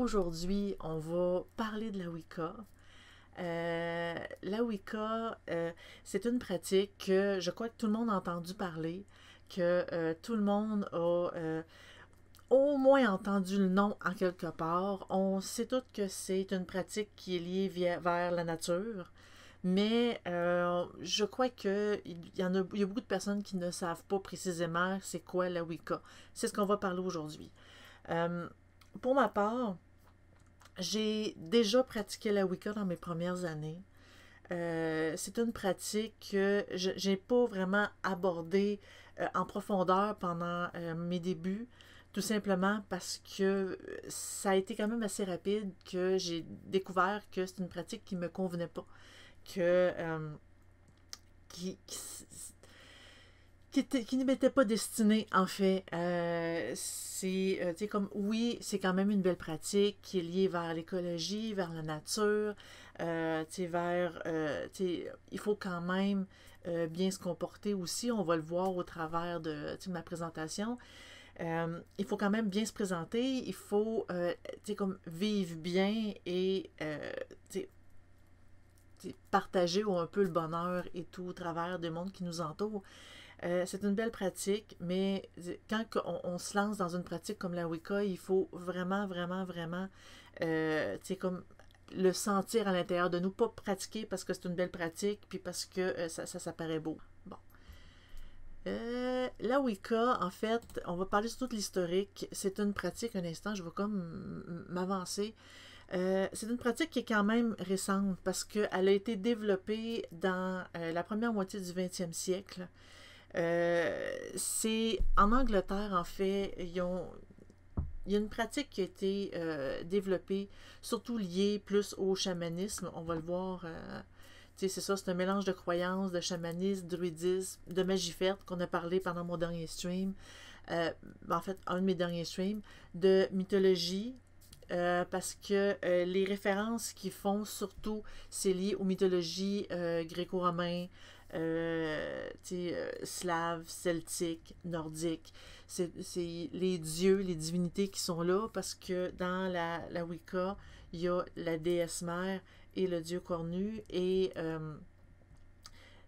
aujourd'hui, on va parler de la Wicca. La Wicca, c'est une pratique que je crois que tout le monde a entendu parler, que tout le monde a au moins entendu le nom en quelque part. On sait tous que c'est une pratique qui est liée vers la nature, mais je crois il y a beaucoup de personnes qui ne savent pas précisément c'est quoi la Wicca. C'est ce qu'on va parler aujourd'hui. Euh, pour ma part, j'ai déjà pratiqué la Wicca dans mes premières années. C'est une pratique que je n'ai pas vraiment abordée en profondeur pendant mes débuts, tout simplement parce que ça a été quand même assez rapide que j'ai découvert que c'est une pratique qui ne me convenait pas, que, qui, qui, qui ne m'était pas destinée, en fait. Tu sais, comme, oui, c'est quand même une belle pratique qui est liée vers l'écologie, vers la nature, tu sais, tu sais, il faut quand même bien se comporter aussi, on va le voir au travers de, tu sais, ma présentation. Il faut quand même bien se présenter, il faut, tu sais, comme vivre bien et, tu sais, partager un peu le bonheur et tout au travers du monde qui nous entoure. C'est une belle pratique, mais quand on se lance dans une pratique comme la Wicca, il faut vraiment, vraiment, vraiment, tu sais, comme le sentir à l'intérieur de nous, pas pratiquer parce que c'est une belle pratique, puis parce que ça paraît beau. Bon. La Wicca, en fait, on va parler surtout de l'historique. C'est une pratique, un instant, je vais comme m'avancer. C'est une pratique qui est quand même récente parce qu'elle a été développée dans la première moitié du 20e siècle. C'est en Angleterre, en fait, il y a une pratique qui a été développée, surtout liée plus au chamanisme. On va le voir. C'est ça, c'est un mélange de croyances, de chamanisme, de druidisme, de magie faite qu'on a parlé pendant mon dernier stream. En fait, un de mes derniers streams, de mythologie. Parce que les références qu'ils font, surtout, c'est lié aux mythologies gréco-romains, slaves, celtiques, nordiques. C'est les dieux, les divinités qui sont là parce que dans la Wicca, il y a la déesse mère et le dieu cornu. Et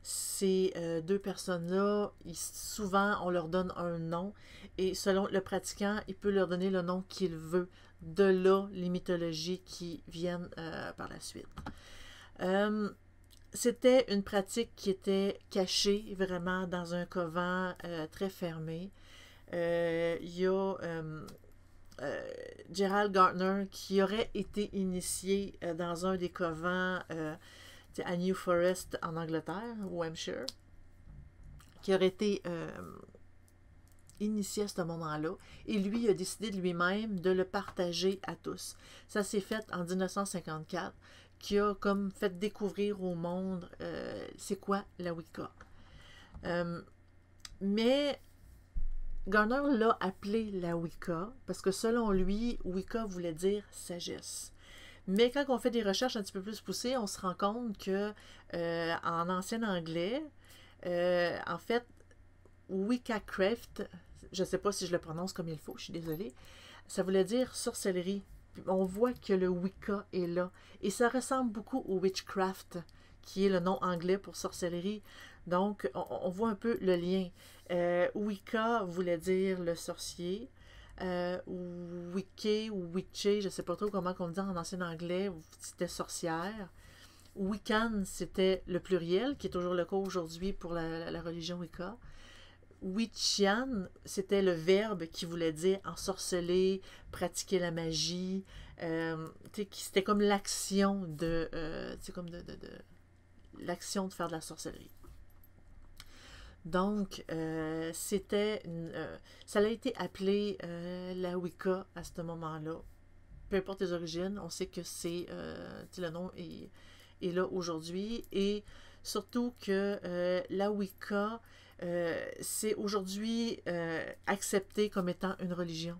ces deux personnes-là, souvent, on leur donne un nom. Et selon le pratiquant, il peut leur donner le nom qu'il veut. De là, les mythologies qui viennent par la suite. C'était une pratique qui était cachée vraiment dans un couvent très fermé. Il y a Gerald Gardner qui aurait été initié dans un des covents à New Forest en Angleterre, au Hampshire, qui aurait été initié à ce moment-là, et lui a décidé de lui-même de le partager à tous. Ça s'est fait en 1954, qui a comme fait découvrir au monde c'est quoi la Wicca. Mais Garner l'a appelé la Wicca parce que selon lui, Wicca voulait dire sagesse. Mais quand on fait des recherches un petit peu plus poussées, on se rend compte que en ancien anglais, en fait, Wiccacraft, je ne sais pas si je le prononce comme il faut, je suis désolée, ça voulait dire sorcellerie. On voit que le Wicca est là. Et ça ressemble beaucoup au witchcraft, qui est le nom anglais pour sorcellerie. Donc, on voit un peu le lien. Wicca voulait dire le sorcier. Wicca ou witché, je ne sais pas trop comment on le dit en ancien anglais, c'était sorcière. Wiccan, c'était le pluriel, qui est toujours le cas aujourd'hui pour la religion Wicca. Witchian, c'était le verbe qui voulait dire ensorceler, pratiquer la magie. C'était comme l'action de l'action de faire de la sorcellerie. Donc, ça a été appelé la Wicca à ce moment-là. Peu importe les origines, on sait que le nom est là aujourd'hui. Et surtout que la Wicca, c'est aujourd'hui accepté comme étant une religion.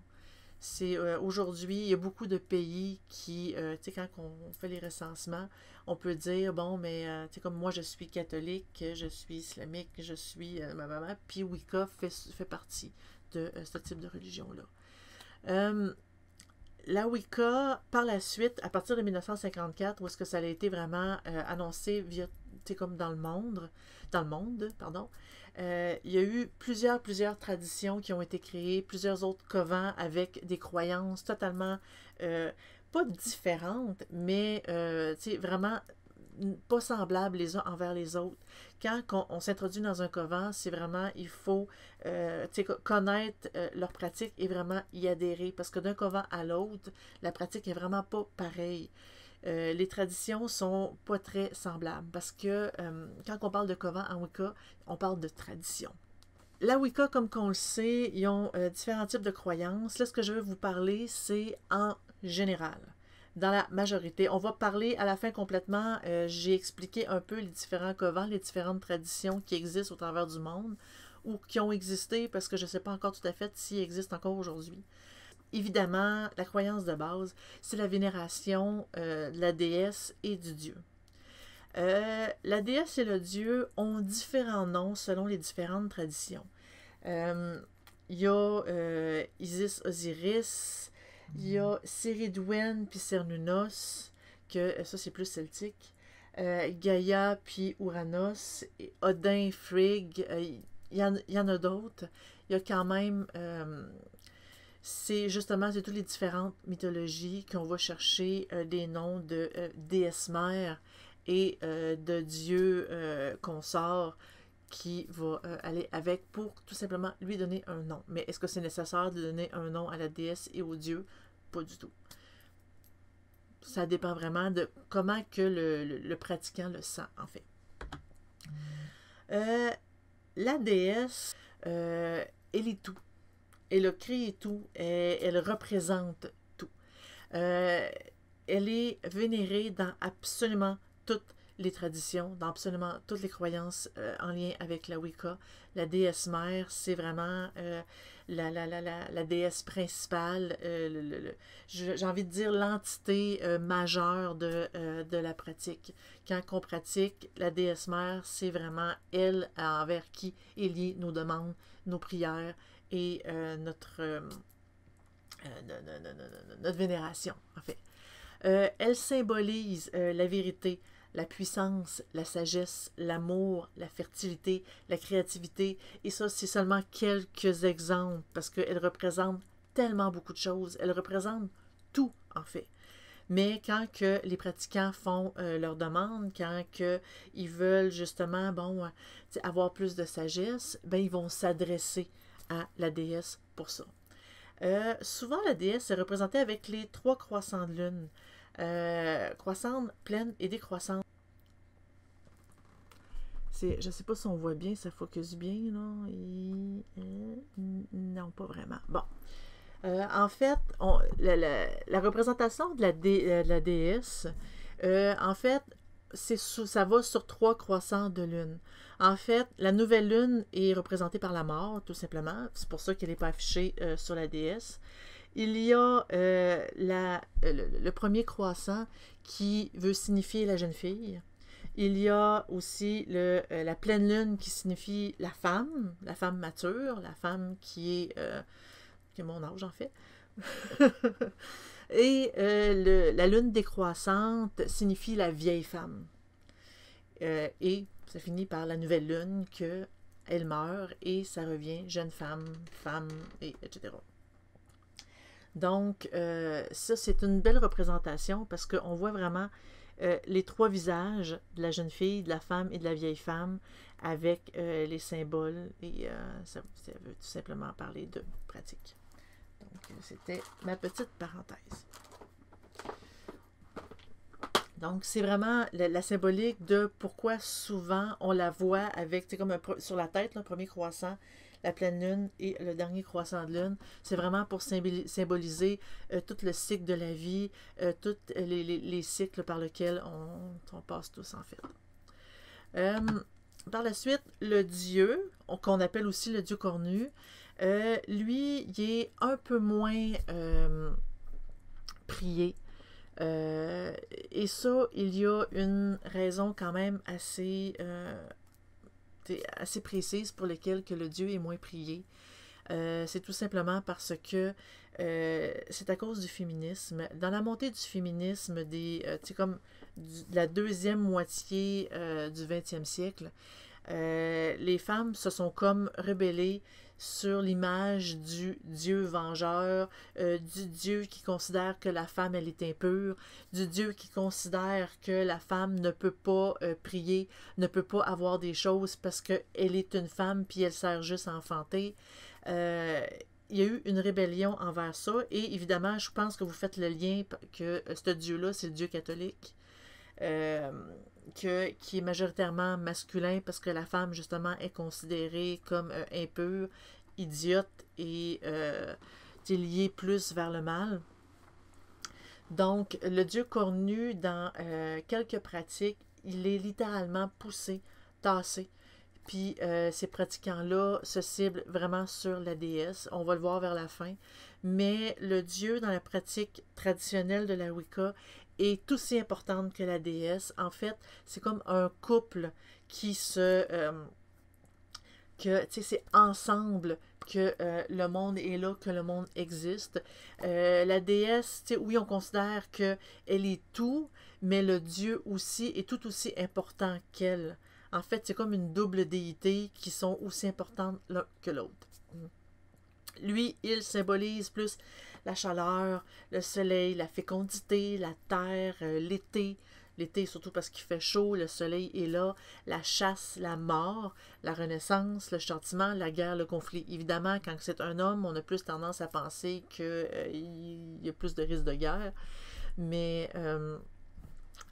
C'est aujourd'hui, il y a beaucoup de pays qui, tu sais, quand on fait les recensements, on peut dire, bon, mais, tu sais, comme moi, je suis catholique, je suis islamique, je suis puis Wicca fait partie de ce type de religion-là. la Wicca, par la suite, à partir de 1954, où est-ce que ça a été vraiment annoncé via, comme dans le monde, pardon, il y a eu plusieurs traditions qui ont été créées, plusieurs autres covens avec des croyances totalement, pas différentes, mais vraiment pas semblables les uns envers les autres. Quand on s'introduit dans un coven, c'est vraiment, il faut connaître leur pratique et vraiment y adhérer, parce que d'un coven à l'autre, la pratique est vraiment pas pareille. Les traditions sont pas très semblables, parce que quand on parle de coven en Wicca, on parle de tradition. La Wicca, comme qu'on le sait, ils ont différents types de croyances. Là, ce que je veux vous parler, c'est en général. Dans la majorité. On va parler à la fin complètement, j'ai expliqué un peu les différents covens, les différentes traditions qui existent au travers du monde ou qui ont existé parce que je ne sais pas encore tout à fait s'ils existent encore aujourd'hui. Évidemment, la croyance de base, c'est la vénération de la déesse et du dieu. La déesse et le dieu ont différents noms selon les différentes traditions. Il y a Isis Osiris, il y a Ceridwen puis Cernunnos, que ça c'est plus celtique. Gaïa puis Ouranos, Odin, Frigg, il y en a d'autres. Il y a quand même, c'est toutes les différentes mythologies qu'on va chercher des noms de déesses mères et de dieux consorts qui va aller avec pour tout simplement lui donner un nom. Mais est-ce que c'est nécessaire de donner un nom à la déesse et au dieu? Pas du tout. Ça dépend vraiment de comment que le pratiquant le sent, en fait. La déesse, elle est tout. Elle a créé tout. Elle représente tout. Elle est vénérée dans absolument toutes les traditions, dans absolument toutes les croyances en lien avec la Wicca. La déesse mère, c'est vraiment la déesse principale, j'ai envie de dire l'entité majeure de la pratique. Quand on pratique, la déesse mère, c'est vraiment elle envers qui est liée nos demandes, nos prières et notre vénération, en fait. Elle symbolise la vérité, la puissance, la sagesse, l'amour, la fertilité, la créativité. Et ça, c'est seulement quelques exemples parce qu'elle représente tellement beaucoup de choses. Elle représente tout, en fait. Mais quand que les pratiquants font leurs demandes, quand que ils veulent justement avoir plus de sagesse, ben, ils vont s'adresser à la déesse pour ça. Souvent, la déesse est représentée avec les 3 croissants de lune. Croissante, pleine et décroissante. Je ne sais pas si on voit bien, ça focus bien, là. Non, pas vraiment. Bon. En fait, la représentation de la déesse, en fait, ça va sur 3 croissants de lune. En fait, la nouvelle lune est représentée par la mort, tout simplement. C'est pour ça qu'elle n'est pas affichée sur la déesse. Il y a le premier croissant qui veut signifier la jeune fille. Il y a aussi la pleine lune qui signifie la femme mature, la femme qui est mon âge en fait. Et la lune décroissante signifie la vieille femme. Et ça finit par la nouvelle lune qu'elle meurt et ça revient jeune femme, et etc. Donc, ça, c'est une belle représentation parce qu'on voit vraiment les 3 visages de la jeune fille, de la femme et de la vieille femme avec les symboles et ça veut tout simplement parler de pratique. Donc, c'était ma petite parenthèse. Donc, c'est vraiment la symbolique de pourquoi souvent on la voit avec, comme sur la tête, le premier croissant, la pleine lune et le dernier croissant de lune. C'est vraiment pour symboliser tout le cycle de la vie, tous les cycles par lesquels on passe tous, en fait. Par la suite, le dieu, qu'on appelle aussi le dieu cornu, lui, il est un peu moins prié. Et ça, il y a une raison quand même assez précise pour laquelle que le dieu est moins prié. C'est tout simplement parce que c'est à cause du féminisme. Dans la montée du féminisme, comme de la deuxième moitié du 20e siècle, les femmes se sont comme rebellées sur l'image du Dieu vengeur, du Dieu qui considère que la femme, elle est impure, du Dieu qui considère que la femme ne peut pas prier, ne peut pas avoir des choses parce qu'elle est une femme puis elle sert juste à enfanter. Il y a eu une rébellion envers ça et évidemment, je pense que vous faites le lien que ce Dieu-là, c'est le Dieu catholique. Qui est majoritairement masculin parce que la femme, justement, est considérée comme impure, idiote et liée plus vers le mal. Donc, le Dieu cornu, dans quelques pratiques, il est littéralement poussé, tassé. Puis ces pratiquants-là se ciblent vraiment sur la déesse. On va le voir vers la fin. Mais le Dieu, dans la pratique traditionnelle de la Wicca, est aussi importante que la déesse. En fait, c'est comme un couple qui c'est ensemble que le monde est là, que le monde existe. La déesse, oui, on considère qu'elle est tout, mais le Dieu aussi est tout aussi important qu'elle. En fait, c'est comme une double déité qui sont aussi importantes l'un que l'autre. Lui, il symbolise plus la chaleur, le soleil, la fécondité, la terre, l'été. L'été, surtout parce qu'il fait chaud, le soleil est là, la chasse, la mort, la renaissance, le châtiment, la guerre, le conflit. Évidemment, quand c'est un homme, on a plus tendance à penser qu'il y a plus de risques de guerre. Mais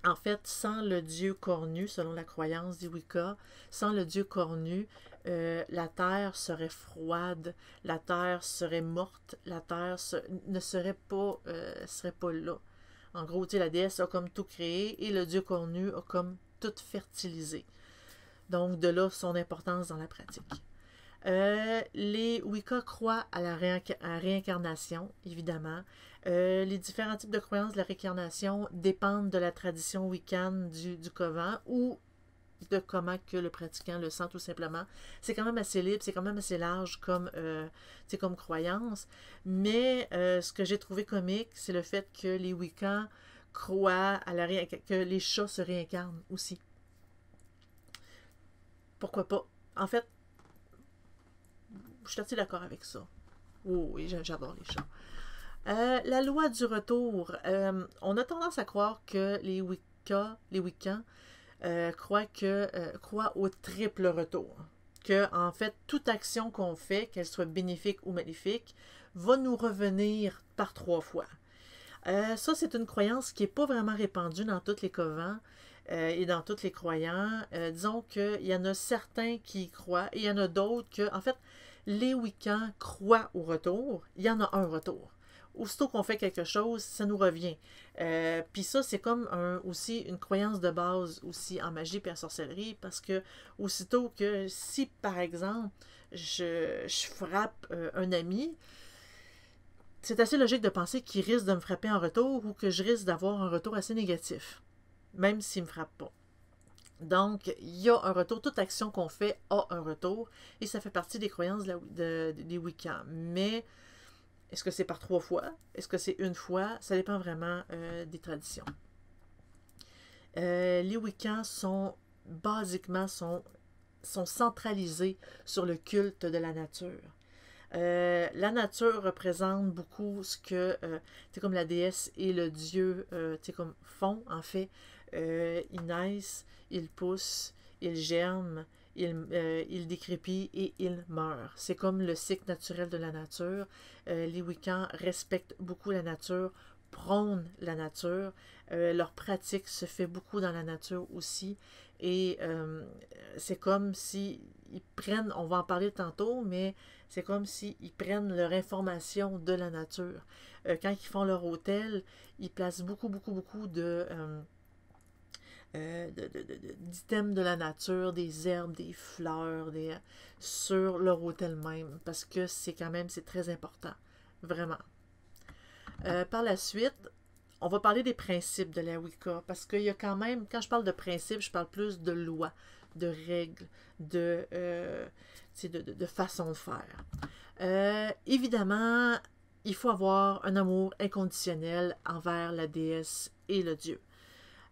en fait, sans le Dieu cornu, selon la croyance des Wicca, sans le Dieu cornu, la terre serait froide, la terre serait morte, la terre ne serait pas là. En gros, la déesse a comme tout créé et le Dieu cornu a comme tout fertilisé. Donc, de là son importance dans la pratique. Les Wicca croient à la réincarnation, évidemment. Les différents types de croyances de la réincarnation dépendent de la tradition wiccane du coven ou de comment que le pratiquant le sent tout simplement. C'est quand même assez libre, c'est quand même assez large comme croyance. Mais ce que j'ai trouvé comique, c'est le fait que les Wiccans croient à que les chats se réincarnent aussi. Pourquoi pas? En fait, je suis assez d'accord avec ça. Oh, oui, j'adore les chats. La loi du retour. On a tendance à croire que les Wiccans croient au triple retour. Que, en fait, toute action qu'on fait, qu'elle soit bénéfique ou maléfique, va nous revenir par 3 fois. Ça, c'est une croyance qui n'est pas vraiment répandue dans tous les covens et dans tous les croyants. Disons qu'il y en a certains qui y croient et il y en a d'autres que, en fait, les Wiccans croient au retour. Il y en a un retour. Aussitôt qu'on fait quelque chose, ça nous revient. Puis ça, c'est comme aussi une croyance de base aussi en magie et en sorcellerie, parce que aussitôt que si, par exemple, je frappe un ami, c'est assez logique de penser qu'il risque de me frapper en retour ou que je risque d'avoir un retour assez négatif, même s'il ne me frappe pas. Donc, il y a un retour. Toute action qu'on fait a un retour et ça fait partie des croyances des Wiccans. Mais est-ce que c'est par 3 fois? Est-ce que c'est une fois? Ça dépend vraiment des traditions. Les Wiccans basiquement sont centralisés sur le culte de la nature. La nature représente beaucoup ce que comme la déesse et le dieu comme font, en fait. Ils naissent, ils poussent, ils germent, ils décrépit et ils meurent. C'est comme le cycle naturel de la nature. Les Wiccans respectent beaucoup la nature, prônent la nature. Leur pratique se fait beaucoup dans la nature aussi. Et c'est comme si ils prennent, on va en parler tantôt, mais c'est comme s'ils prennent leur information de la nature. Quand ils font leur hôtel, ils placent beaucoup d'items de la nature, des herbes, des fleurs, sur leur hôtel même, parce que c'est très important, vraiment. Par la suite, on va parler des principes de la Wicca, parce qu'il y a quand même, quand je parle de principes, je parle plus de lois, de règles, de façon de faire. Évidemment, il faut avoir un amour inconditionnel envers la déesse et le dieu.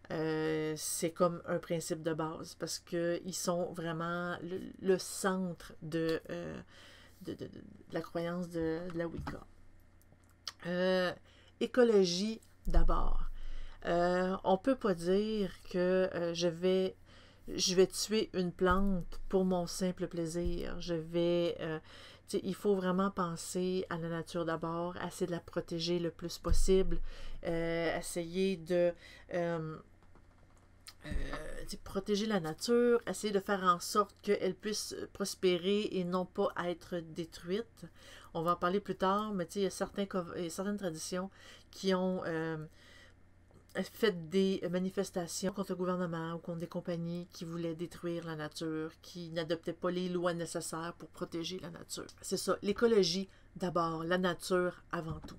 C'est comme un principe de base parce qu'ils sont vraiment le centre de la croyance de la Wicca. Écologie d'abord. On peut pas dire que je vais tuer une plante pour mon simple plaisir. Il faut vraiment penser à la nature d'abord, essayer de la protéger le plus possible, essayer de protéger la nature, essayer de faire en sorte qu'elle puisse prospérer et non pas être détruite. On va en parler plus tard, mais il y a certaines traditions qui ont fait des manifestations contre le gouvernement ou contre des compagnies qui voulaient détruire la nature, qui n'adoptaient pas les lois nécessaires pour protéger la nature. C'est ça, l'écologie d'abord, la nature avant tout.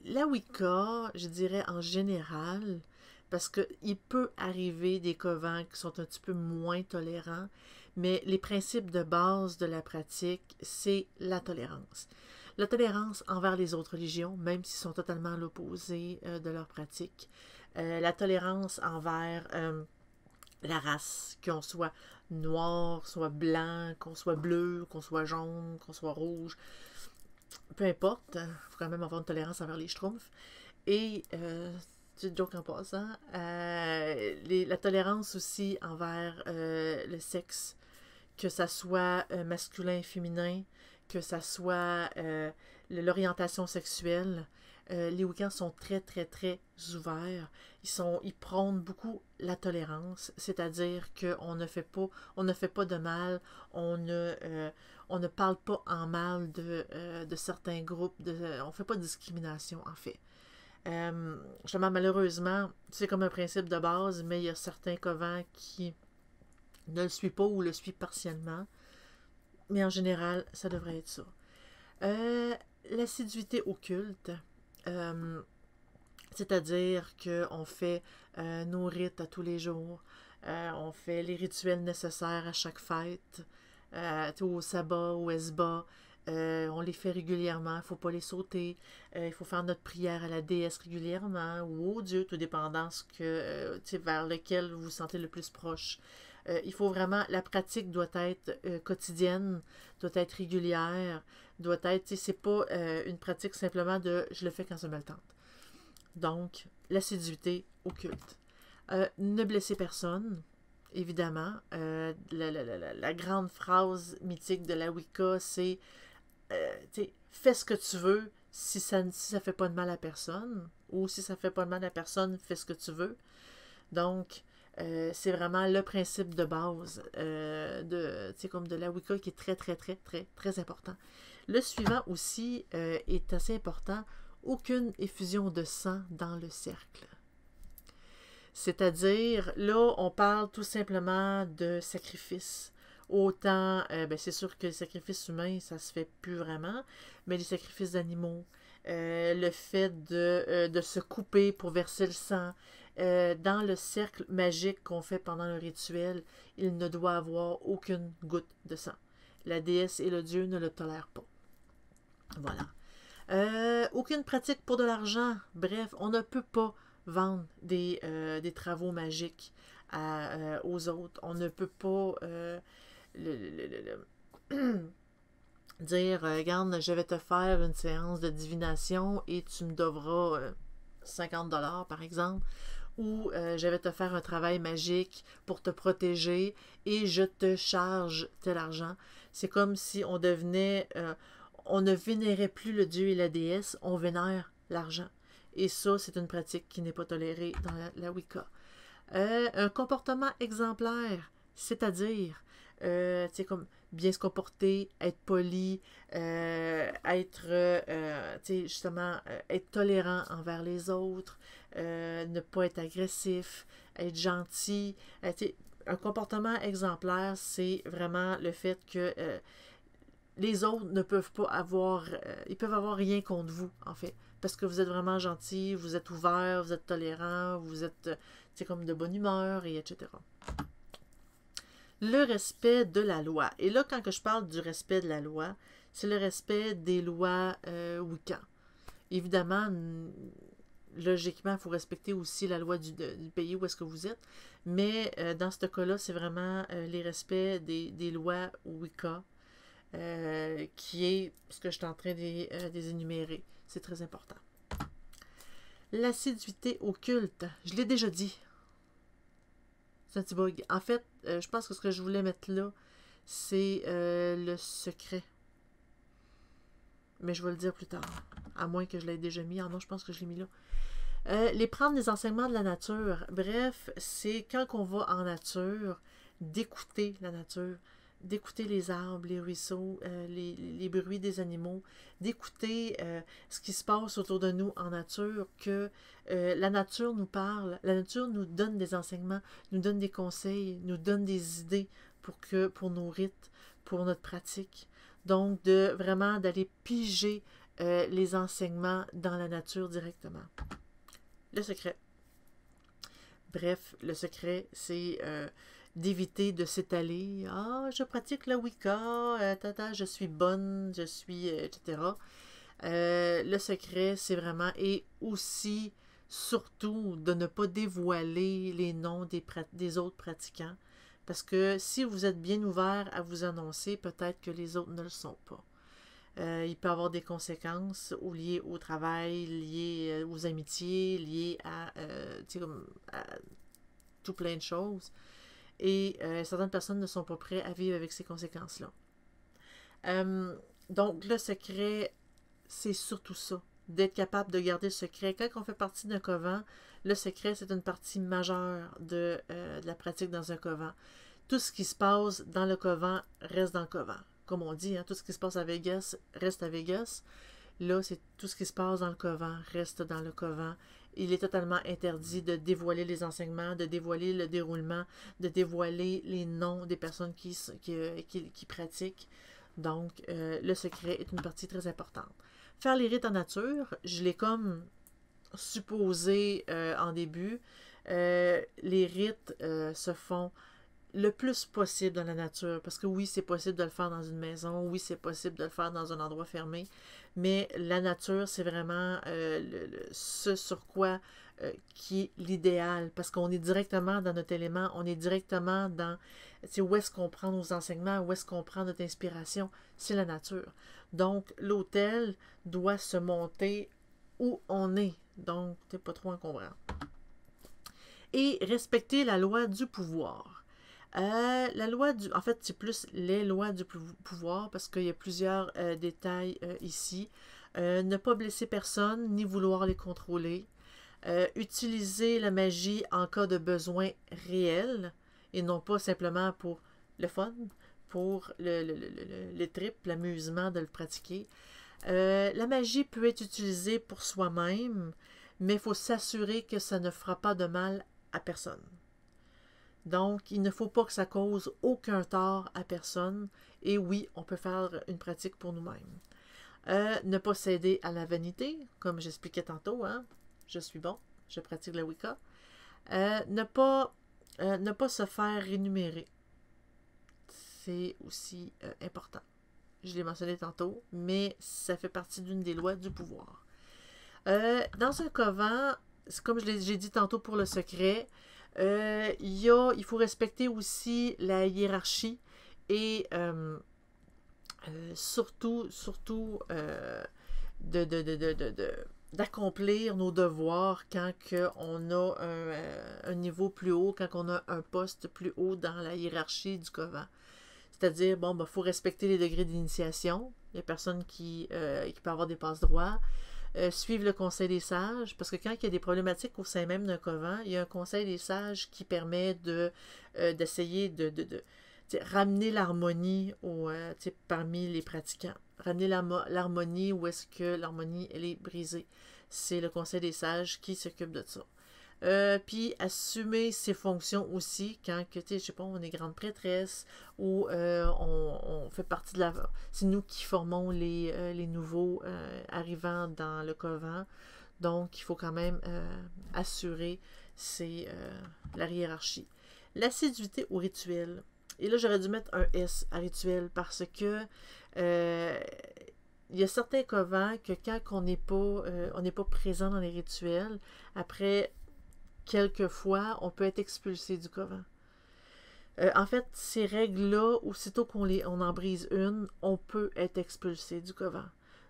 La Wicca, je dirais en général, parce qu'il peut arriver des covents qui sont un petit peu moins tolérants, mais les principes de base de la pratique, c'est la tolérance. La tolérance envers les autres religions, même s'ils sont totalement à l'opposé de leur pratique. La tolérance envers la race, qu'on soit noir, soit blanc, qu'on soit bleu, qu'on soit jaune, qu'on soit rouge. Peu importe, il faut quand même avoir une tolérance envers les schtroumpfs. Et, petite joke en passant, la tolérance aussi envers le sexe, que ça soit masculin et féminin, que ça soit l'orientation sexuelle. Les Wiccans sont très, très, très ouverts. Ils prônent beaucoup la tolérance, c'est-à-dire qu'on ne fait pas de mal, on ne parle pas en mal de certains groupes, on ne fait pas de discrimination, en fait. Justement, malheureusement, c'est comme un principe de base, mais il y a certains covents qui ne le suivent pas ou le suivent partiellement. Mais en général, ça devrait être ça. L'assiduité occulte, c'est-à-dire qu'on fait nos rites à tous les jours, on fait les rituels nécessaires à chaque fête, au sabbat, au esba, on les fait régulièrement, il ne faut pas les sauter, il faut faire notre prière à la déesse régulièrement ou au dieu, tout dépendant vers lequel vous vous sentez le plus proche. Il faut vraiment, la pratique doit être quotidienne, doit être régulière, doit être, c'est pas une pratique simplement de je le fais quand ça me le tente. Donc, l'assiduité occulte. Ne blesser personne, évidemment. La grande phrase mythique de la Wicca, c'est fais ce que tu veux si ça fait pas de mal à personne, ou si ça fait pas de mal à personne, fais ce que tu veux. Donc, c'est vraiment le principe de base comme de la Wicca qui est très, très, très, très, très important. Le suivant aussi est assez important. Aucune effusion de sang dans le cercle. C'est-à-dire, là, on parle tout simplement de sacrifice. Autant, c'est sûr que les sacrifices humains, ça se fait plus vraiment, mais les sacrifices d'animaux, le fait de se couper pour verser le sang, dans le cercle magique qu'on fait pendant le rituel, il ne doit avoir aucune goutte de sang. La déesse et le dieu ne le tolèrent pas. Voilà. Aucune pratique pour de l'argent. Bref, on ne peut pas vendre des travaux magiques aux autres. On ne peut pas dire, regarde, je vais te faire une séance de divination et tu me devras 50$ par exemple. Ou je vais te faire un travail magique pour te protéger et je te charge tel argent. C'est comme si on devenait... on ne vénérait plus le dieu et la déesse, on vénère l'argent. Et ça, c'est une pratique qui n'est pas tolérée dans la Wicca. Un comportement exemplaire, c'est-à-dire, comme bien se comporter, être poli, être tolérant envers les autres, ne pas être agressif, être gentil. Un comportement exemplaire, c'est vraiment le fait que les autres ne peuvent pas avoir, ils peuvent avoir rien contre vous, en fait, parce que vous êtes vraiment gentil, vous êtes ouvert, vous êtes tolérant, vous êtes, comme de bonne humeur, et etc. Le respect de la loi. Et là, quand je parle du respect de la loi, c'est le respect des lois Wiccan. Évidemment, logiquement, il faut respecter aussi la loi du pays où est-ce que vous êtes, mais dans ce cas-là, c'est vraiment les respects des lois Wicca, qui est ce que je suis en train de les énumérer. C'est très important. L'assiduité occulte, je l'ai déjà dit. C'est un petit bug. En fait, je pense que ce que je voulais mettre là, c'est le secret. Mais je vais le dire plus tard. À moins que je l'ai déjà mis. Ah non, je pense que je l'ai mis là. Les prendre des enseignements de la nature. Bref, c'est quand on va en nature, d'écouter la nature, d'écouter les arbres, les ruisseaux, les bruits des animaux, d'écouter ce qui se passe autour de nous en nature, que la nature nous parle, la nature nous donne des enseignements, nous donne des conseils, nous donne des idées pour nos rites, pour notre pratique. Donc, vraiment d'aller piger les enseignements dans la nature directement. Le secret. Bref, le secret, c'est d'éviter de s'étaler. Ah, je pratique la Wicca, je suis bonne, je suis, etc. Le secret, c'est vraiment, et aussi, surtout, de ne pas dévoiler les noms des autres pratiquants. Parce que si vous êtes bien ouvert à vous annoncer, peut-être que les autres ne le sont pas. Il peut y avoir des conséquences liées au travail, liées aux amitiés, liées à tout plein de choses. Et certaines personnes ne sont pas prêtes à vivre avec ces conséquences-là. Donc, le secret, c'est surtout ça, d'être capable de garder le secret. Quand on fait partie d'un coven, le secret, c'est une partie majeure de la pratique dans un coven. Tout ce qui se passe dans le coven reste dans le coven. Comme on dit, hein, tout ce qui se passe à Vegas reste à Vegas. Là, c'est tout ce qui se passe dans le coven reste dans le coven. Il est totalement interdit de dévoiler les enseignements, de dévoiler le déroulement, de dévoiler les noms des personnes qui pratiquent. Donc, le secret est une partie très importante. Faire les rites en nature, je l'ai comme supposé en début. Les rites se font le plus possible dans la nature, parce que oui, c'est possible de le faire dans une maison, oui, c'est possible de le faire dans un endroit fermé, mais la nature, c'est vraiment ce sur quoi qui est l'idéal, parce qu'on est directement dans notre élément, on est directement dans, où est-ce qu'on prend nos enseignements, où est-ce qu'on prend notre inspiration, c'est la nature. Donc, l'hôtel doit se monter où on est, donc, t'es pas trop encombrant. Et respecter la loi du pouvoir. En fait, c'est plus les lois du pouvoir parce qu'il y a plusieurs détails ici. Ne pas blesser personne ni vouloir les contrôler. Utiliser la magie en cas de besoin réel et non pas simplement pour le fun, pour le trip, l'amusement de le pratiquer. La magie peut être utilisée pour soi-même, mais il faut s'assurer que ça ne fera pas de mal à personne. Donc, il ne faut pas que ça cause aucun tort à personne. Et oui, on peut faire une pratique pour nous-mêmes. Ne pas céder à la vanité, comme j'expliquais tantôt. Hein? Je suis bon, je pratique la Wicca. Ne pas se faire rémunérer. C'est aussi important. Je l'ai mentionné tantôt, mais ça fait partie d'une des lois du pouvoir. Dans un coven, comme j'ai dit tantôt pour le secret, il faut respecter aussi la hiérarchie et surtout d'accomplir nos devoirs quand on a un niveau plus haut, quand on a un poste plus haut dans la hiérarchie du coven. C'est-à-dire, bon, il faut respecter les degrés d'initiation. Il y a personne qui peut avoir des passe-droits. Suivre le conseil des sages, parce que quand il y a des problématiques au sein même d'un coven, il y a un conseil des sages qui permet d'essayer de ramener l'harmonie parmi les pratiquants. Ramener l'harmonie où est-ce que l'harmonie elle est brisée. C'est le conseil des sages qui s'occupe de ça. Puis assumer ses fonctions aussi quand je sais pas, on est grande prêtresse ou on fait partie de la... C'est nous qui formons les nouveaux arrivants dans le coven. Donc, il faut quand même assurer la hiérarchie. L'assiduité au rituel. Et là, j'aurais dû mettre un S à rituel parce que Euh, il y a certains covens que quand on n'est pas présent dans les rituels, après quelques fois, on peut être expulsé du coven. En fait, ces règles-là, aussitôt on en brise une, on peut être expulsé du coven.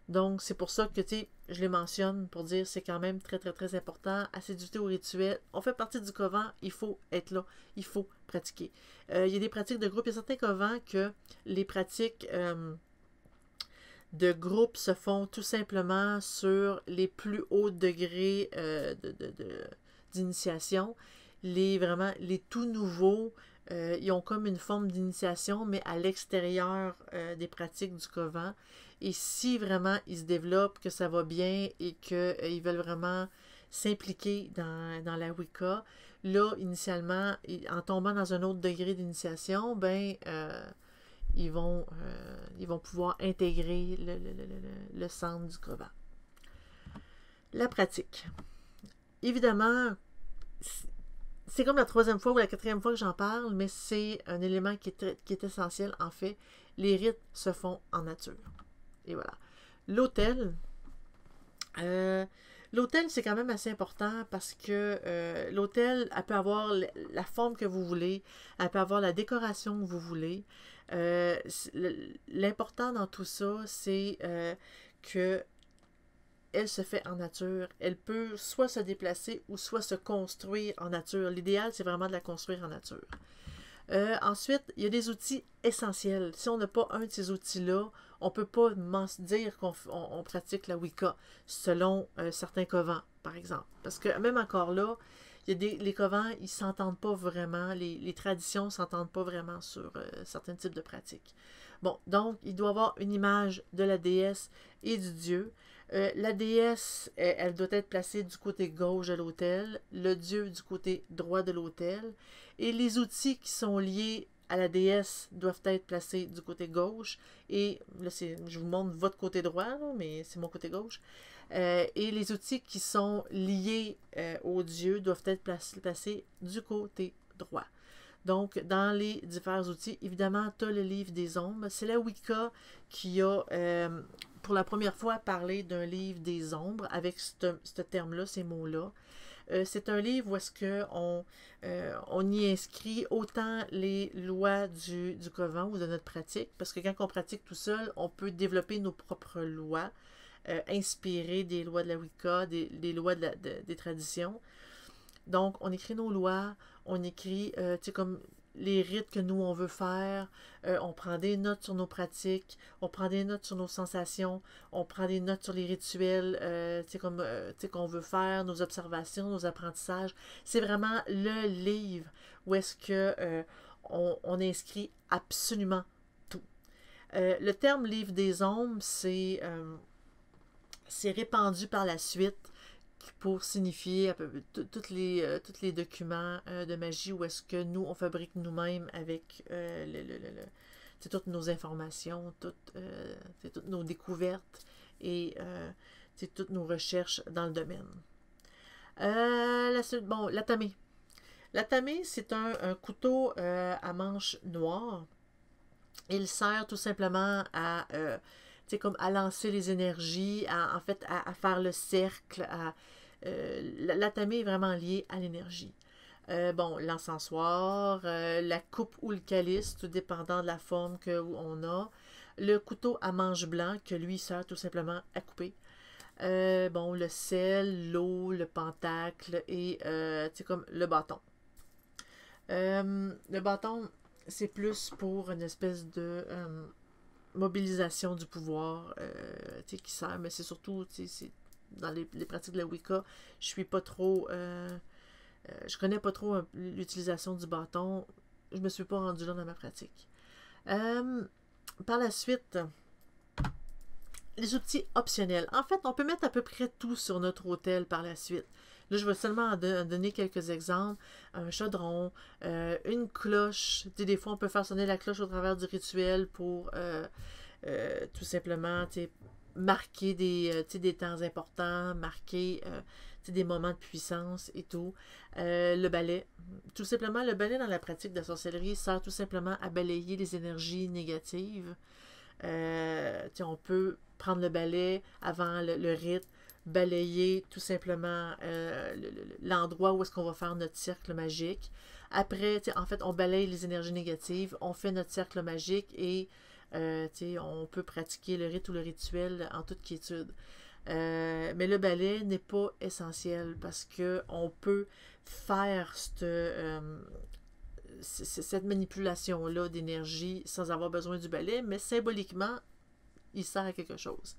Donc, c'est pour ça que, tu sais, je les mentionne pour dire c'est quand même très, très, très important. Assiduité au rituel. On fait partie du coven, il faut être là, il faut pratiquer. Il y a des pratiques de groupe. Il y a certains covens que les pratiques de groupe se font tout simplement sur les plus hauts degrés d'initiation. Vraiment, les tout nouveaux, ils ont comme une forme d'initiation, mais à l'extérieur des pratiques du coven. Et si vraiment ils se développent, que ça va bien et qu'ils veulent vraiment s'impliquer dans la Wicca, là, initialement, en tombant dans un autre degré d'initiation, ils vont pouvoir intégrer le centre du coven. La pratique. Évidemment, c'est comme la troisième fois ou la quatrième fois que j'en parle, mais c'est un élément qui est essentiel. En fait, les rites se font en nature. Et voilà. L'autel. L'autel, c'est quand même assez important parce que l'autel, elle peut avoir la forme que vous voulez, elle peut avoir la décoration que vous voulez. L'important dans tout ça, c'est que elle se fait en nature. Elle peut soit se déplacer ou soit se construire en nature. L'idéal, c'est vraiment de la construire en nature. Ensuite, il y a des outils essentiels. Si on n'a pas un de ces outils-là, on ne peut pas dire qu'on pratique la Wicca selon certains covens, par exemple. Parce que même encore là, les covens, ils ne s'entendent pas vraiment, les traditions ne s'entendent pas vraiment sur certains types de pratiques. Bon, donc, il doit y avoir une image de la déesse et du dieu. La déesse, elle doit être placée du côté gauche de l'autel, le dieu du côté droit de l'autel, et les outils qui sont liés à la déesse doivent être placés du côté gauche, et là, je vous montre votre côté droit, là, mais c'est mon côté gauche, et les outils qui sont liés au dieu doivent être placés du côté droit. Donc, dans les divers outils, évidemment, tu as le livre des ombres. C'est la Wicca qui a, pour la première fois, parlé d'un livre des ombres avec ce terme-là, ces mots-là. C'est un livre où est-ce qu'on on y inscrit autant les lois du coven ou de notre pratique, parce que quand on pratique tout seul, on peut développer nos propres lois, inspirées des lois de la Wicca, des lois des traditions. Donc, on écrit nos lois, on écrit, tu sais, comme les rites que nous, on veut faire, on prend des notes sur nos pratiques, on prend des notes sur nos sensations, on prend des notes sur les rituels, tu sais, comme, tu sais, qu'on veut faire, nos observations, nos apprentissages. C'est vraiment le livre où est-ce que on inscrit absolument tout. Le terme livre des ombres, c'est répandu par la suite pour signifier tous les documents de magie où est-ce que nous, on fabrique nous-mêmes avec toutes nos informations, toutes nos découvertes et toutes nos recherches dans le domaine. La tamé. La tamé, c'est un couteau à manche noire. Il sert tout simplement à comme à lancer les énergies, en fait, à faire le cercle. La tamé est vraiment liée à l'énergie. L'encensoir, la coupe ou le calice, tout dépendant de la forme qu'on a. Le couteau à manche blanc, que lui sert tout simplement à couper. Le sel, l'eau, le pentacle et comme le bâton. Le bâton, c'est plus pour une espèce de mobilisation du pouvoir qui sert, mais c'est surtout dans les pratiques de la Wicca, je suis pas trop je connais pas trop l'utilisation du bâton, je me suis pas rendue là dans ma pratique. Par la suite, les outils optionnels. En fait, on peut mettre à peu près tout sur notre autel par la suite. Là, je vais seulement en donner quelques exemples. Un chaudron, une cloche. Tu sais, des fois, on peut faire sonner la cloche au travers du rituel pour tout simplement marquer des temps importants, marquer des moments de puissance et tout. Le balai. Tout simplement, le balai dans la pratique de la sorcellerie sert tout simplement à balayer les énergies négatives. On peut prendre le balai avant le rite, balayer tout simplement l'endroit où est-ce qu'on va faire notre cercle magique. Après, en fait, on balaye les énergies négatives, on fait notre cercle magique et on peut pratiquer le rite ou le rituel en toute quiétude. Mais le balai n'est pas essentiel parce que on peut faire cette manipulation-là d'énergie sans avoir besoin du balai, mais symboliquement, il sert à quelque chose.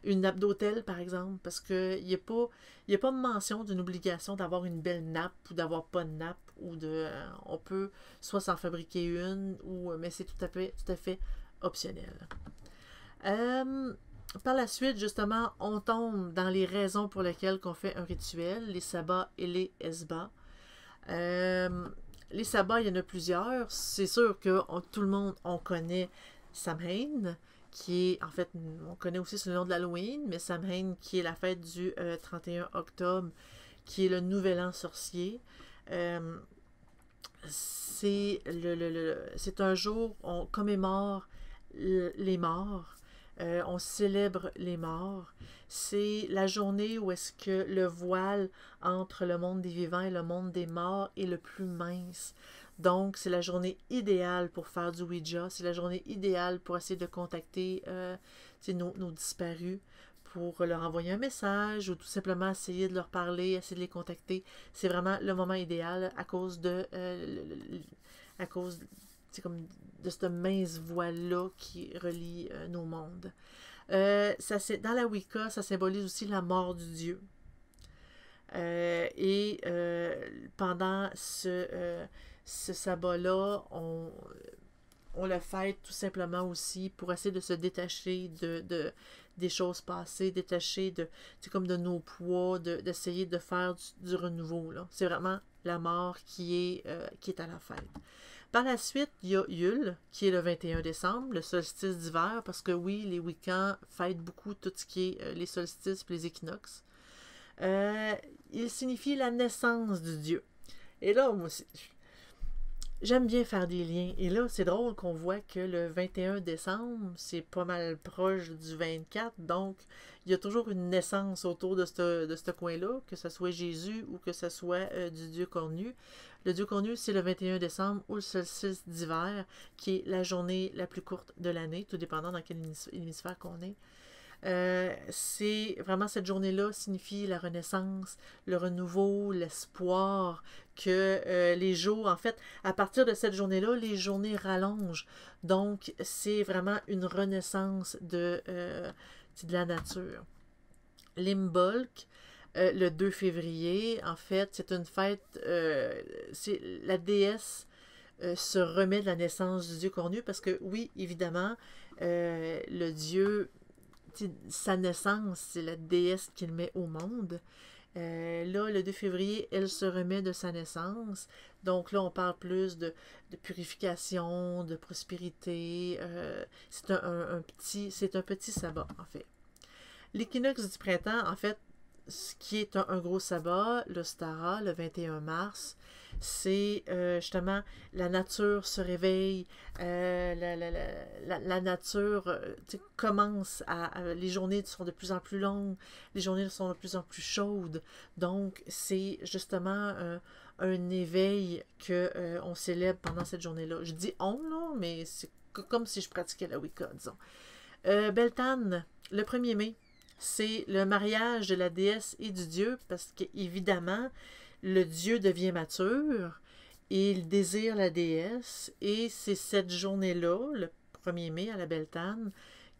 Une nappe d'hôtel, par exemple, parce qu'il n'y a pas mention d'une obligation d'avoir une belle nappe ou d'avoir pas de nappe, ou on peut soit s'en fabriquer une, mais c'est tout à fait optionnel. Par la suite, justement, on tombe dans les raisons pour lesquelles on fait un rituel, les sabbats et les esbats. Les sabbats, il y en a plusieurs. C'est sûr que tout le monde, on connaît Samhain, qui est, en fait, on connaît aussi sous le nom de l'Halloween, mais Samhain, qui est la fête du 31 octobre, qui est le Nouvel An sorcier. C'est un jour où on commémore les morts, on célèbre les morts. C'est la journée où est-ce que le voile entre le monde des vivants et le monde des morts est le plus mince. Donc, c'est la journée idéale pour faire du Ouija. C'est la journée idéale pour essayer de contacter nos disparus, pour leur envoyer un message ou tout simplement essayer de leur parler, essayer de les contacter. C'est vraiment le moment idéal à cause de comme de cette mince voile-là qui relie nos mondes. Dans la Wicca, ça symbolise aussi la mort du dieu. Pendant ce sabbat-là, on le fête tout simplement aussi pour essayer de se détacher des choses passées, détacher comme de nos poids, d'essayer de faire du renouveau. C'est vraiment la mort qui est à la fête. Par la suite, il y a Yule, qui est le 21 décembre, le solstice d'hiver, parce que oui, les Wiccans fêtent beaucoup tout ce qui est les solstices et les équinoxes. Il signifie la naissance du dieu. Et là, moi aussi, j'aime bien faire des liens. Et là, c'est drôle qu'on voit que le 21 décembre, c'est pas mal proche du 24. Donc, il y a toujours une naissance autour de ce coin-là, que ce soit Jésus ou que ce soit du Dieu cornu. Le Dieu cornu, c'est le 21 décembre ou le solstice d'hiver, qui est la journée la plus courte de l'année, tout dépendant dans quel hémisphère qu'on est. C'est vraiment cette journée-là signifie la renaissance, le renouveau, l'espoir, que les jours, en fait, à partir de cette journée-là, les journées rallongent. Donc, c'est vraiment une renaissance de la nature. L'Imbolc, le 2 février, en fait, c'est une fête, la déesse se remet de la naissance du dieu cornu, parce que oui, évidemment, le dieu, sa naissance, c'est la déesse qui le met au monde. Là, le 2 février, elle se remet de sa naissance. Donc là, on parle plus de purification, de prospérité. C'est un petit sabbat, en fait. L'équinoxe du printemps, en fait, ce qui est un gros sabbat, l'Ostara, le 21 mars, c'est justement la nature se réveille, la nature commence les journées sont de plus en plus longues, les journées sont de plus en plus chaudes, donc c'est justement un éveil qu'on célèbre pendant cette journée-là. Je dis on, là, mais c'est comme si je pratiquais la Wicca, disons. Beltane, le 1er mai, c'est le mariage de la déesse et du dieu, parce qu'évidemment, le dieu devient mature et il désire la déesse, et c'est cette journée-là, le 1er mai à la Beltane,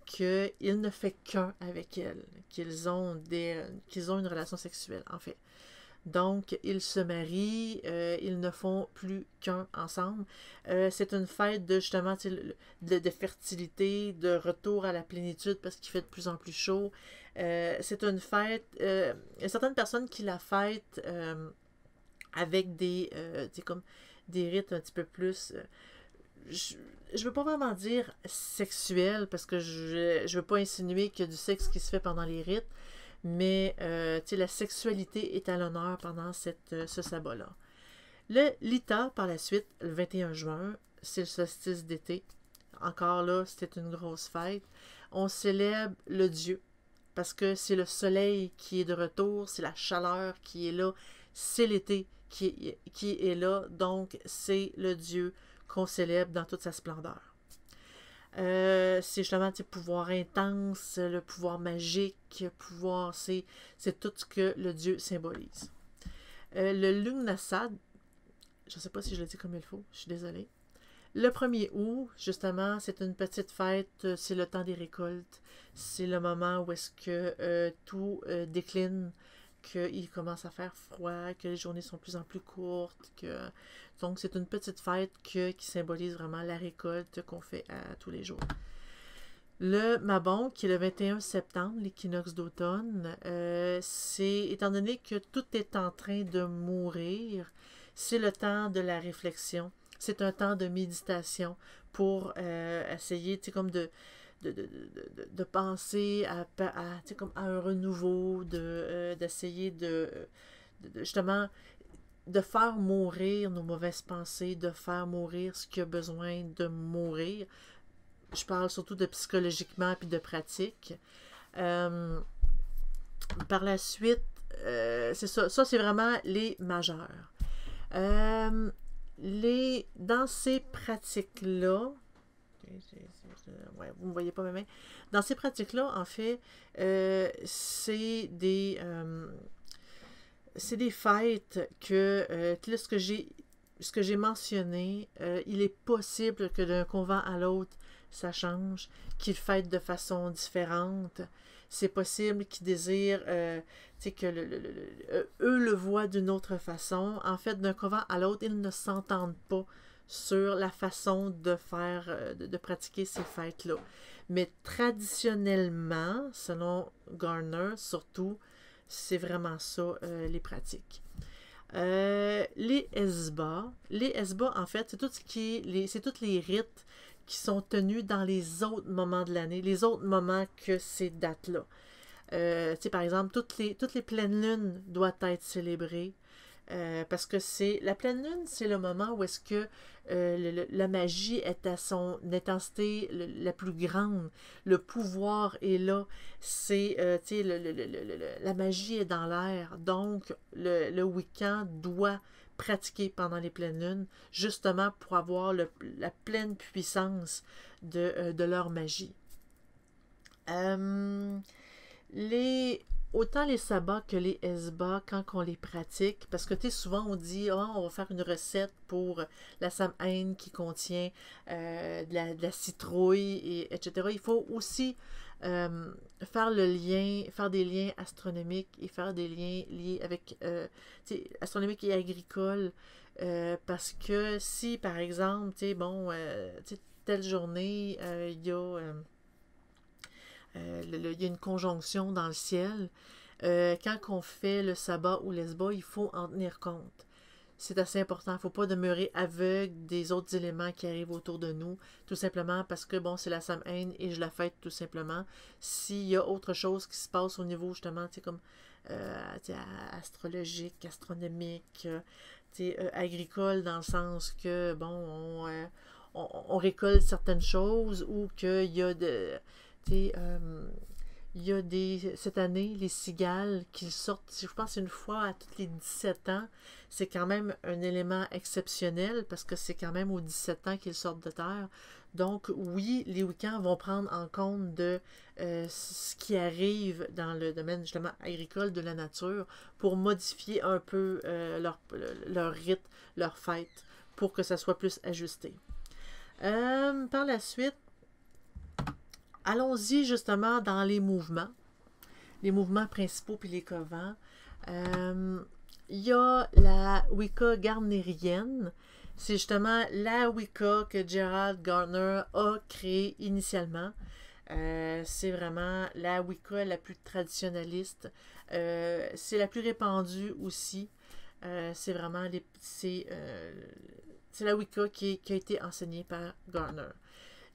qu'il ne fait qu'un avec elle, qu'ils ont une relation sexuelle, en fait. Donc, ils se marient, ils ne font plus qu'un ensemble. C'est une fête de justement de fertilité, de retour à la plénitude parce qu'il fait de plus en plus chaud. C'est une fête, il y a certaines personnes qui la fêtent avec comme des rites un petit peu plus... je ne veux pas vraiment dire sexuel parce que je ne veux pas insinuer qu'il y a du sexe qui se fait pendant les rites, mais la sexualité est à l'honneur pendant ce sabbat-là. Le Lita, par la suite, le 21 juin, c'est le solstice d'été. encore là, c'était une grosse fête. On célèbre le Dieu, parce que c'est le soleil qui est de retour, c'est la chaleur qui est là, c'est l'été qui est là, donc c'est le Dieu qu'on célèbre dans toute sa splendeur. C'est justement le pouvoir intense, le pouvoir magique, c'est tout ce que le Dieu symbolise. Le Lugnasad, je ne sais pas si je le dis comme il faut, je suis désolée. Le 1er août, justement, c'est une petite fête, c'est le temps des récoltes, c'est le moment où est-ce que tout décline, qu'il commence à faire froid, que les journées sont de plus en plus courtes, donc c'est une petite fête qui symbolise vraiment la récolte qu'on fait à tous les jours. Le Mabon, qui est le 21 septembre, l'équinoxe d'automne, étant donné que tout est en train de mourir, c'est le temps de la réflexion. C'est un temps de méditation pour essayer, tu sais, comme de penser tu sais, comme à un renouveau, d'essayer justement, de faire mourir nos mauvaises pensées, de faire mourir ce qui a besoin de mourir. Je parle surtout de psychologiquement puis de pratique. Par la suite, c'est ça. Ça, c'est vraiment les majeurs. Dans ces pratiques-là, ouais, vous ne me voyez pas mes mains. Dans ces pratiques-là, en fait, c'est des fêtes que ce que j'ai mentionné, il est possible que d'un convent à l'autre, ça change, qu'ils fêtent de façon différente. C'est possible qu'ils désirent que eux le voient d'une autre façon. En fait, d'un convent à l'autre, ils ne s'entendent pas sur la façon de faire, de pratiquer ces fêtes-là. Mais traditionnellement, selon Garner, surtout, c'est vraiment ça, les pratiques. Les Esbats, en fait, c'est tout ce qui est c'est tous les rites qui sont tenus dans les autres moments de l'année, les autres moments que ces dates-là. Par exemple, toutes les pleines lunes doivent être célébrées. Parce que la pleine lune, c'est le moment où est-ce que la magie est à son intensité la plus grande. Le pouvoir est là. La magie est dans l'air. Donc, le Wiccan doit pratiquer pendant les pleines lunes, justement pour avoir la pleine puissance de leur magie. Autant les sabbats que les esbats, quand on les pratique, parce que tu sais, souvent on dit on va faire une recette pour la Samhain qui contient de la citrouille, etc. Il faut aussi faire des liens astronomiques et faire des liens liés avec astronomiques et agricoles, parce que si par exemple, telle journée, il y a il y a une conjonction dans le ciel. Quand on fait le sabbat ou l'esba, il faut en tenir compte. C'est assez important. Il ne faut pas demeurer aveugle des autres éléments qui arrivent autour de nous, tout simplement parce que, bon, c'est la Samhain et je la fête tout simplement. S'il y a autre chose qui se passe au niveau, justement, comme astrologique, astronomique, agricole, dans le sens que, bon, on récolte certaines choses ou qu'il y a cette année, les cigales qui sortent, je pense, une fois à tous les 17 ans. C'est quand même un élément exceptionnel parce que c'est quand même aux 17 ans qu'ils sortent de terre. Donc, oui, les Wiccans vont prendre en compte de ce qui arrive dans le domaine, justement, agricole de la nature pour modifier un peu leur rite, leur fête, pour que ça soit plus ajusté. Par la suite, allons-y justement dans les mouvements principaux puis les covents. Il y a la Wicca gardnerienne. C'est justement la Wicca que Gerald Gardner a créée initialement. C'est vraiment la Wicca la plus traditionnaliste. C'est la plus répandue aussi. C'est vraiment c'est la Wicca qui a été enseignée par Gardner.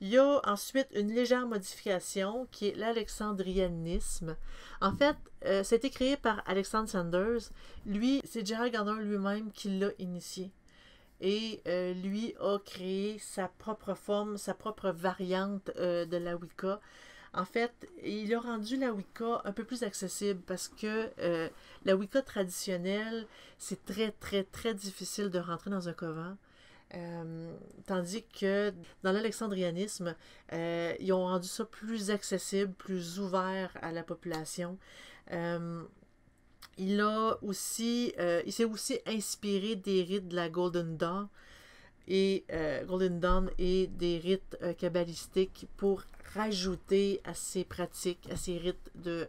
Il y a ensuite une légère modification qui est l'alexandrianisme. En fait, ça a été créé par Alexander Sanders. Lui, c'est Gerald Gardner lui-même qui l'a initié. et lui a créé sa propre forme, sa propre variante de la Wicca. En fait, il a rendu la Wicca un peu plus accessible parce que la Wicca traditionnelle, c'est très, très, très difficile de rentrer dans un couvent. Tandis que dans l'alexandrianisme, ils ont rendu ça plus accessible, plus ouvert à la population. Il s'est aussi inspiré des rites de la Golden Dawn et des rites kabbalistiques pour rajouter à ces pratiques, à ces rites de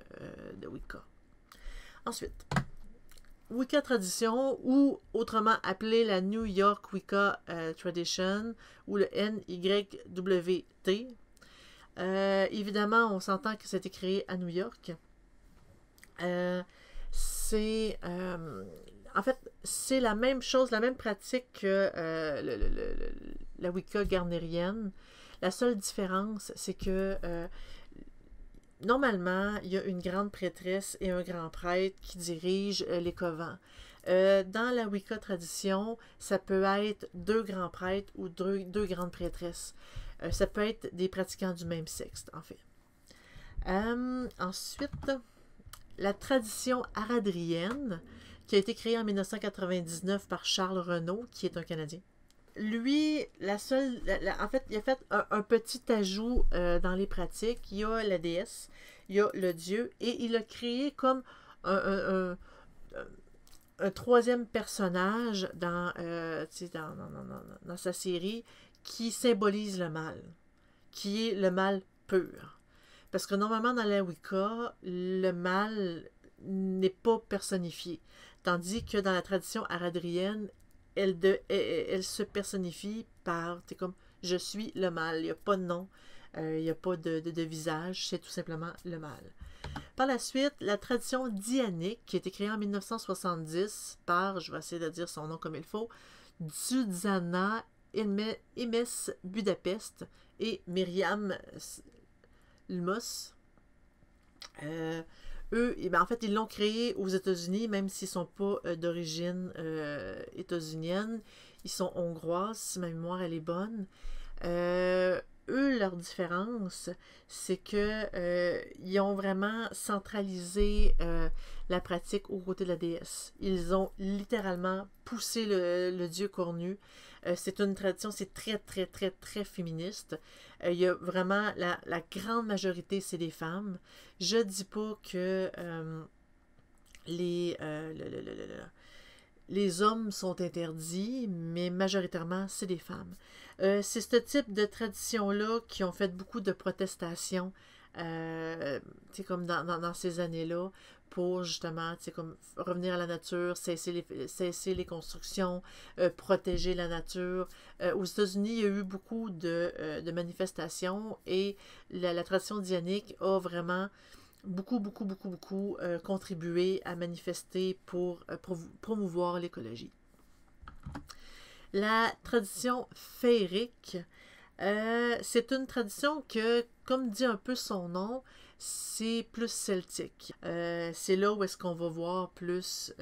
Wicca. Ensuite, Wicca tradition, ou autrement appelée la New York Wicca Tradition, ou le NYWT. Évidemment, on s'entend que c'était créé à New York. En fait, c'est la même chose, la même pratique que la Wicca garnérienne. La seule différence, c'est que normalement, il y a une grande prêtresse et un grand prêtre qui dirigent les covens. Dans la Wicca tradition, ça peut être 2 grands prêtres ou deux grandes prêtresses. Ça peut être des pratiquants du même sexe, en fait. Ensuite, la tradition haradrienne, qui a été créée en 1999 par Charles Renaud, qui est un Canadien. Lui, en fait, il a fait un petit ajout dans les pratiques. Il y a la déesse, il y a le dieu, et il a créé comme un troisième personnage dans sa série qui symbolise le mal, qui est le mal pur. Parce que normalement, dans la Wicca, le mal n'est pas personnifié. Tandis que dans la tradition haradrienne, elle se personnifie par, c'est comme, je suis le mal. Il n'y a pas de nom, il n'y a pas de visage, c'est tout simplement le mal. Par la suite, la tradition dianique, qui a été créée en 1970 par, je vais essayer de dire son nom comme il faut, Zuzana Emes Budapest et Myriam Lmos. Eux, en fait, ils l'ont créé aux États-Unis, même s'ils ne sont pas d'origine états-unienne. Ils sont hongrois, si ma mémoire elle est bonne. Eux, leur différence, c'est que ils ont vraiment centralisé la pratique aux côtés de la déesse. Ils ont littéralement poussé le dieu cornu. C'est une tradition, c'est très, très, très, très féministe. Il y a vraiment, la grande majorité, c'est des femmes. Je dis pas que les hommes sont interdits, mais majoritairement, c'est des femmes. C'est ce type de tradition-là qui ont fait beaucoup de protestations, comme dans ces années-là, pour justement comme revenir à la nature, cesser les constructions, protéger la nature. Aux États-Unis, il y a eu beaucoup de manifestations et la tradition dianique a vraiment beaucoup contribué à manifester pour promouvoir l'écologie. La tradition féerique, c'est une tradition que, comme dit un peu son nom, c'est plus celtique. C'est là où est-ce qu'on va voir plus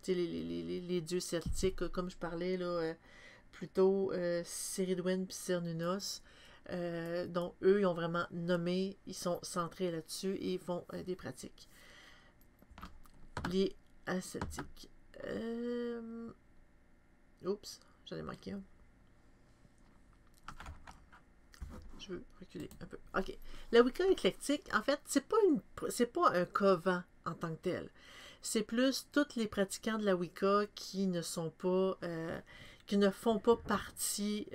les dieux celtiques, comme je parlais là, plutôt Céridwen et Cernunnos. Donc, eux, ils ont vraiment nommé, ils sont centrés là-dessus et ils font des pratiques liées à celtique. Oups, j'en ai manqué un. Je veux reculer un peu. OK. La Wicca éclectique, en fait, c'est pas un coven en tant que tel. C'est plus tous les pratiquants de la Wicca qui ne sont pas... qui ne font pas partie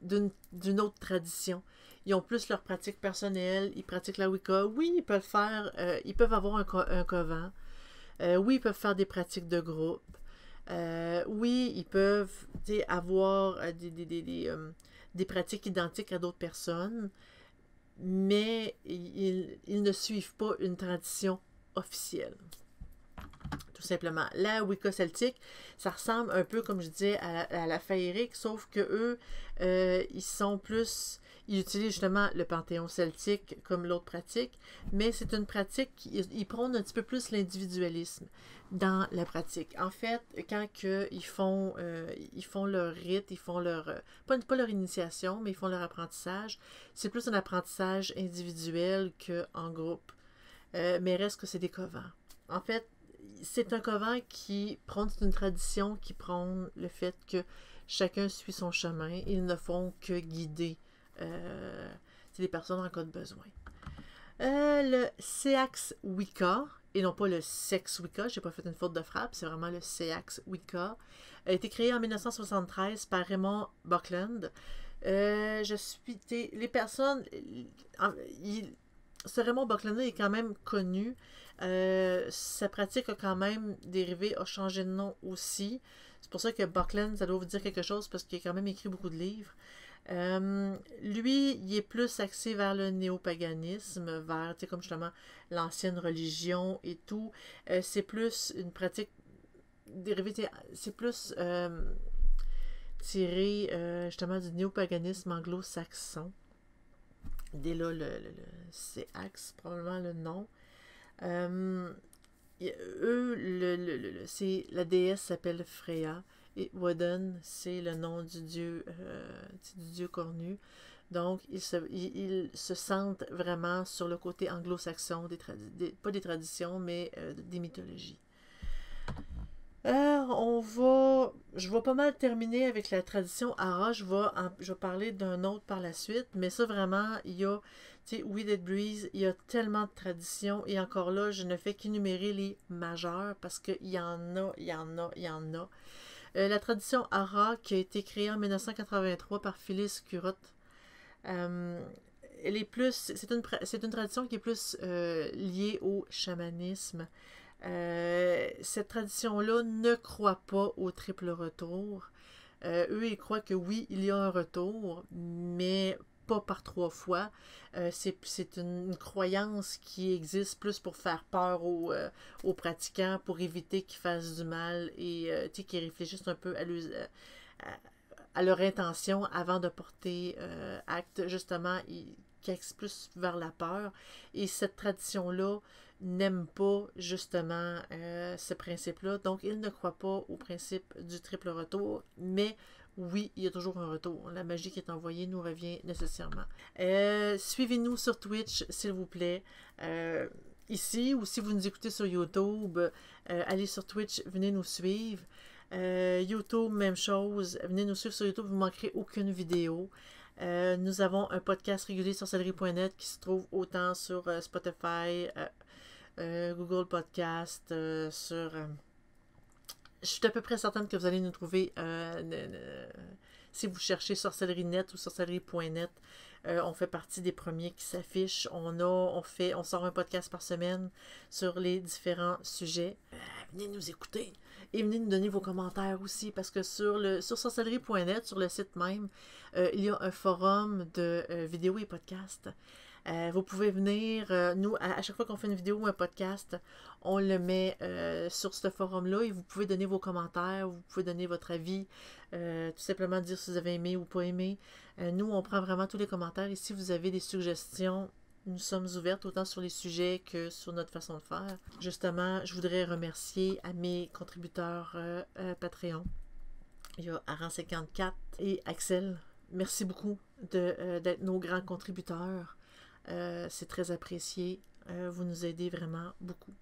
d'une autre tradition. Ils ont plus leur pratique personnelle, ils pratiquent la Wicca. Oui, ils peuvent faire, ils peuvent avoir un coven. Oui, ils peuvent faire des pratiques de groupe. Oui, ils peuvent avoir des pratiques identiques à d'autres personnes, mais ils ne suivent pas une tradition officielle. Tout simplement. La Wicca celtique, ça ressemble un peu, comme je disais, à la féerique, sauf que eux, ils sont plus... il utilise justement le panthéon celtique comme l'autre pratique, mais c'est une pratique il prône un petit peu plus l'individualisme dans la pratique. En fait, quand que ils font leur rite, ils font leur pas leur initiation, mais ils font leur apprentissage, c'est plus un apprentissage individuel qu'en groupe. Mais reste que c'est des covens. En fait, c'est un couvent qui prône une tradition qui prône le fait que chacun suit son chemin. Ils ne font que guider les personnes en cas de besoin. Le Seax Wicca, et non pas le Sex Wicca, j'ai pas fait une faute de frappe, c'est vraiment le Seax Wicca, a été créé en 1973 par Raymond Buckland. Les personnes... ce Raymond Buckland est quand même connu. Sa pratique a quand même dérivé, a changé de nom aussi. C'est pour ça que Buckland, ça doit vous dire quelque chose parce qu'il a quand même écrit beaucoup de livres. Lui, il est plus axé vers le néopaganisme, vers, comme justement, l'ancienne religion et tout. C'est plus une pratique dérivée, c'est plus tiré justement du néopaganisme anglo-saxon. Dès là, c'est axe, probablement le nom. La déesse s'appelle Freya. Et Woden, c'est le nom du dieu cornu. Donc, ils se sentent vraiment sur le côté anglo-saxon, pas des traditions, mais des mythologies. Je vais pas mal terminer avec la tradition Hara. Je vais parler d'un autre par la suite, mais ça vraiment, il y a, We Dead Breeze, il y a tellement de traditions, et encore là, je ne fais qu'énumérer les majeures, parce qu'il y en a. La tradition Hara, qui a été créée en 1983 par Phyllis Curott, c'est une tradition qui est plus liée au chamanisme. Cette tradition-là ne croit pas au triple retour. Eux, ils croient que oui, il y a un retour, mais pas par 3 fois. C'est une croyance qui existe plus pour faire peur aux pratiquants, pour éviter qu'ils fassent du mal et qu'ils réfléchissent un peu à leur intention avant de porter acte. Justement, qui axe plus vers la peur. Et cette tradition-là n'aime pas justement ce principe-là. Donc, ils ne croient pas au principe du triple retour, mais oui, il y a toujours un retour. La magie qui est envoyée nous revient nécessairement. Suivez-nous sur Twitch, s'il vous plaît. Ici, ou si vous nous écoutez sur YouTube, allez sur Twitch, venez nous suivre. YouTube, même chose. Venez nous suivre sur YouTube, vous ne manquerez aucune vidéo. Nous avons un podcast régulier sur sorcellerie.net qui se trouve autant sur Spotify, Google Podcast, je suis à peu près certaine que vous allez nous trouver si vous cherchez sorcellerie.net ou sorcellerie.net. On fait partie des premiers qui s'affichent. On sort un podcast par semaine sur les différents sujets. Venez nous écouter et venez nous donner vos commentaires aussi, parce que sur sorcellerie.net, sur le site même, il y a un forum de vidéos et podcasts. Vous pouvez venir, nous, à chaque fois qu'on fait une vidéo ou un podcast, on le met sur ce forum-là et vous pouvez donner vos commentaires, vous pouvez donner votre avis, tout simplement dire si vous avez aimé ou pas aimé. Nous, on prend vraiment tous les commentaires et si vous avez des suggestions, nous sommes ouvertes autant sur les sujets que sur notre façon de faire. Justement, je voudrais remercier à mes contributeurs Patreon. Il y a Aran54 et Axel. Merci beaucoup d'être nos grands contributeurs. C'est très apprécié. Vous nous aidez vraiment beaucoup.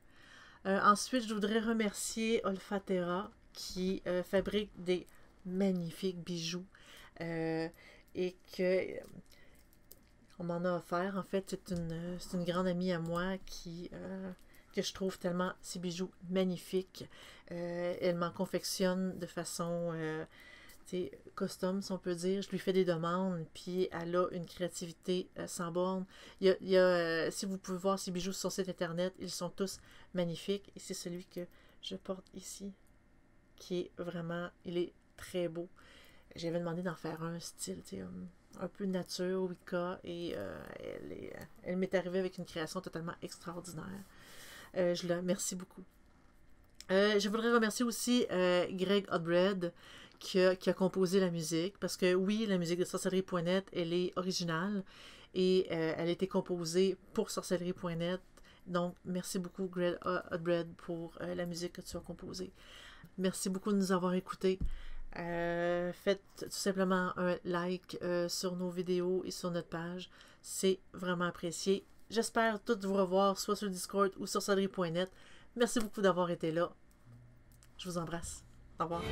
Ensuite, je voudrais remercier Olfatera qui fabrique des magnifiques bijoux et que on m'en a offert. En fait, c'est une grande amie à moi que je trouve tellement ces bijoux magnifiques. Elle m'en confectionne de façon custom, si on peut dire. Je lui fais des demandes, puis elle a une créativité sans borne. Si vous pouvez voir ces bijoux sur son site internet, ils sont tous magnifiques. Et c'est celui que je porte ici, qui est vraiment, il est très beau. J'avais demandé d'en faire un style, un peu nature, Wicca, et elle m'est arrivée avec une création totalement extraordinaire. Je la remercie beaucoup. Je voudrais remercier aussi Greg Hotbread, qui a composé la musique, parce que oui, la musique de sorcellerie.net, elle est originale et elle a été composée pour sorcellerie.net. Donc, merci beaucoup, Greg Hotbread, pour la musique que tu as composée. Merci beaucoup de nous avoir écoutés. Faites tout simplement un like sur nos vidéos et sur notre page. C'est vraiment apprécié. J'espère tous vous revoir, soit sur Discord ou sur sorcellerie.net. Merci beaucoup d'avoir été là. Je vous embrasse. Au revoir.